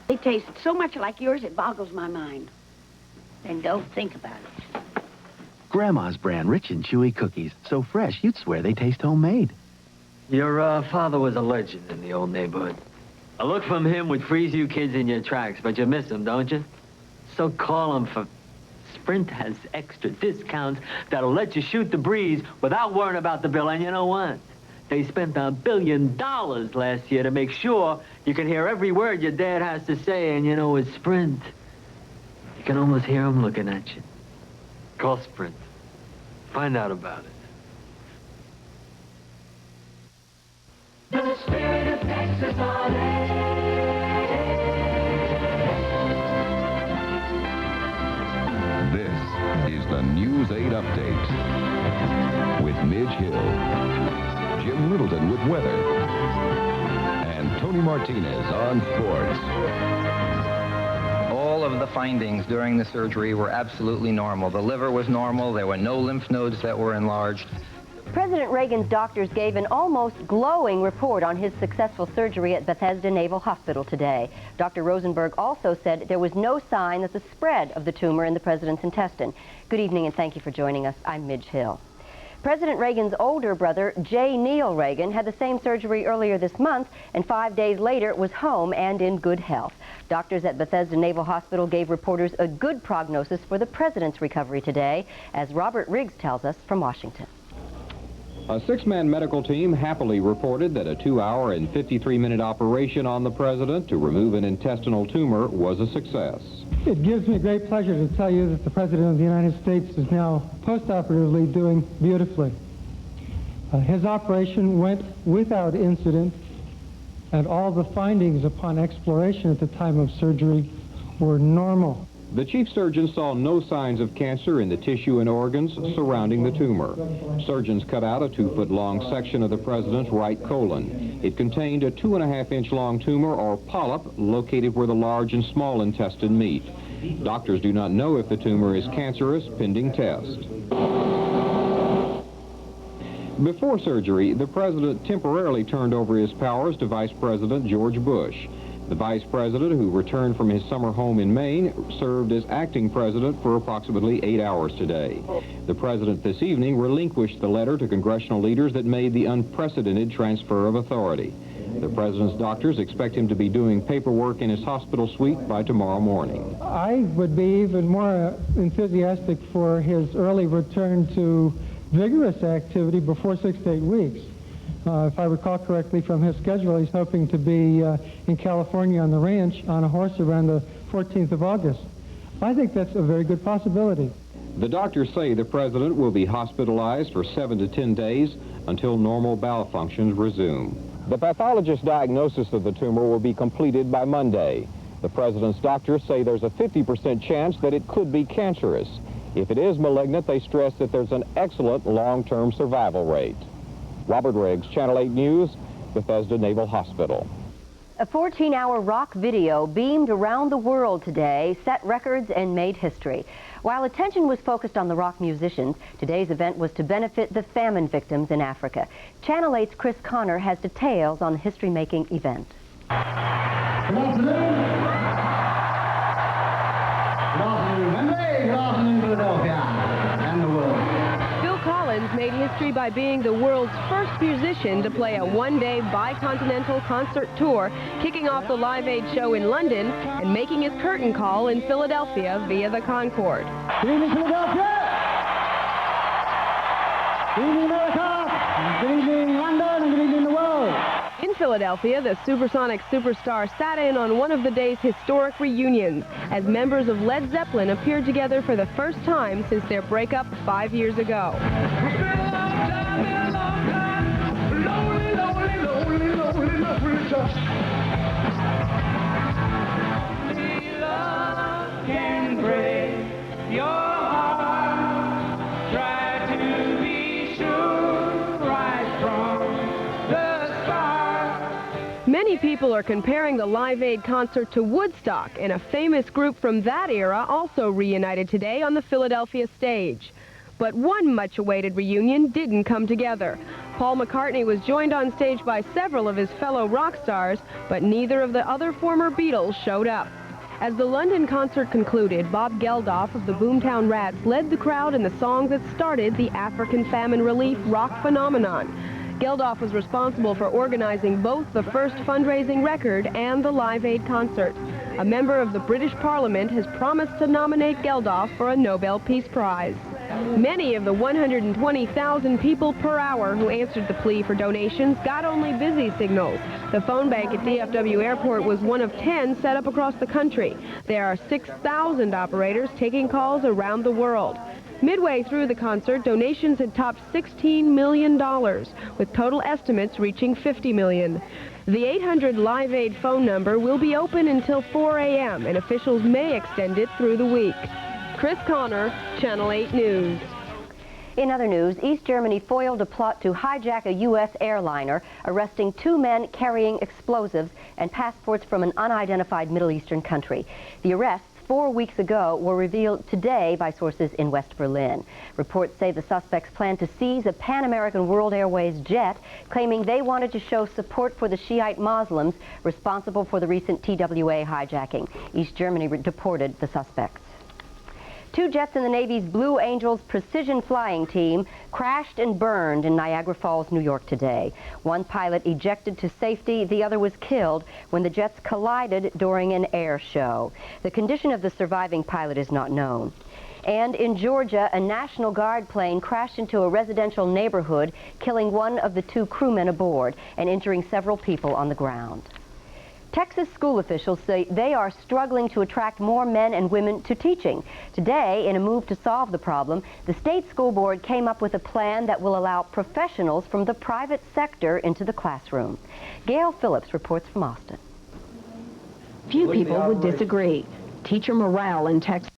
They taste so much like yours, it boggles my mind. Then don't think about it. Grandma's brand rich and chewy cookies, so fresh you'd swear they taste homemade. Your father was a legend in the old neighborhood. A look from him would freeze you kids in your tracks, but you miss him, don't you? So call him for... Sprint has extra discounts that'll let you shoot the breeze without worrying about the bill. And you know what? They spent $1 billion last year to make sure you can hear every word your dad has to say. And you know, with Sprint, you can almost hear him looking at you. Call Sprint. Find out about it. The spirit of Texas on This is the News 8 Update with Midge Hill, Jim Littleton with weather, and Tony Martinez on sports. All of the findings during the surgery were absolutely normal. The liver was normal. There were no lymph nodes that were enlarged. President Reagan's doctors gave an almost glowing report on his successful surgery at Bethesda Naval Hospital today. Dr. Rosenberg also said there was no sign that the spread of the tumor in the president's intestine. Good evening and thank you for joining us. I'm Midge Hill. President Reagan's older brother, J. Neil Reagan, had the same surgery earlier this month and 5 days later was home and in good health. Doctors at Bethesda Naval Hospital gave reporters a good prognosis for the president's recovery today, as Robert Riggs tells us from Washington. A six-man medical team happily reported that a 2-hour and 53-minute operation on the president to remove an intestinal tumor was a success. It gives me great pleasure to tell you that the President of the United States is now post-operatively doing beautifully. His operation went without incident, and all the findings upon exploration at the time of surgery were normal. The chief surgeon saw no signs of cancer in the tissue and organs surrounding the tumor. Surgeons cut out a 2-foot-long section of the president's right colon. It contained a 2.5-inch long tumor or polyp located where the large and small intestine meet. Doctors do not know if the tumor is cancerous, pending test. Before surgery, the president temporarily turned over his powers to Vice President George Bush. The vice president, who returned from his summer home in Maine, served as acting president for approximately 8 hours today. The president this evening relinquished the letter to congressional leaders that made the unprecedented transfer of authority. The president's doctors expect him to be doing paperwork in his hospital suite by tomorrow morning. I would be even more enthusiastic for his early return to vigorous activity before 6 to 8 weeks. If I recall correctly from his schedule, he's hoping to be in California on the ranch on a horse around the 14th of August. I think that's a very good possibility. The doctors say the president will be hospitalized for 7 to 10 days until normal bowel functions resume. The pathologist's diagnosis of the tumor will be completed by Monday. The president's doctors say there's a 50% chance that it could be cancerous. If it is malignant, they stress that there's an excellent long-term survival rate. Robert Riggs, Channel 8 News, Bethesda Naval Hospital. A 14-hour rock video beamed around the world today, set records and made history. While attention was focused on the rock musicians, today's event was to benefit the famine victims in Africa. Channel 8's Chris Connor has details on the history-making event. Good afternoon. Good afternoon, Wembley. Good afternoon, Philadelphia and the world. Made history by being the world's first musician to play a one-day bicontinental concert tour, kicking off the Live Aid show in London and making his curtain call in Philadelphia via the Concorde. Good evening, Philadelphia. Good evening, America. Good evening, London, and good evening, the world. In Philadelphia, the supersonic superstar sat in on one of the day's historic reunions as members of Led Zeppelin appeared together for the first time since their breakup 5 years ago. It's been a long time, lonely, lonely, lonely, lonely, lonely, just. Love can break your heart. Try to be sure right from the start. Many people are comparing the Live Aid concert to Woodstock, and a famous group from that era also reunited today on the Philadelphia stage. But one much-awaited reunion didn't come together. Paul McCartney was joined on stage by several of his fellow rock stars, but neither of the other former Beatles showed up. As the London concert concluded, Bob Geldof of the Boomtown Rats led the crowd in the song that started the African famine relief rock phenomenon. Geldof was responsible for organizing both the first fundraising record and the Live Aid concert. A member of the British Parliament has promised to nominate Geldof for a Nobel Peace Prize. Many of the 120,000 people per hour who answered the plea for donations got only busy signals. The phone bank at DFW Airport was one of 10 set up across the country. There are 6,000 operators taking calls around the world. Midway through the concert, donations had topped $16 million, with total estimates reaching $50 million. The 800 Live Aid phone number will be open until 4 a.m., and officials may extend it through the week. Chris Connor, Channel 8 News. In other news, East Germany foiled a plot to hijack a U.S. airliner, arresting 2 men carrying explosives and passports from an unidentified Middle Eastern country. The arrests 4 weeks ago were revealed today by sources in West Berlin. Reports say the suspects plan to seize a Pan American World Airways jet, claiming they wanted to show support for the Shiite Muslims responsible for the recent TWA hijacking. East Germany deported the suspects. 2 jets in the Navy's Blue Angels precision flying team crashed and burned in Niagara Falls, New York today. One pilot ejected to safety, the other was killed when the jets collided during an air show. The condition of the surviving pilot is not known. And in Georgia, a National Guard plane crashed into a residential neighborhood, killing one of the 2 crewmen aboard and injuring several people on the ground. Texas school officials say they are struggling to attract more men and women to teaching. Today, in a move to solve the problem, the state school board came up with a plan that will allow professionals from the private sector into the classroom. Gail Phillips reports from Austin. Few people would disagree. Teacher morale in Texas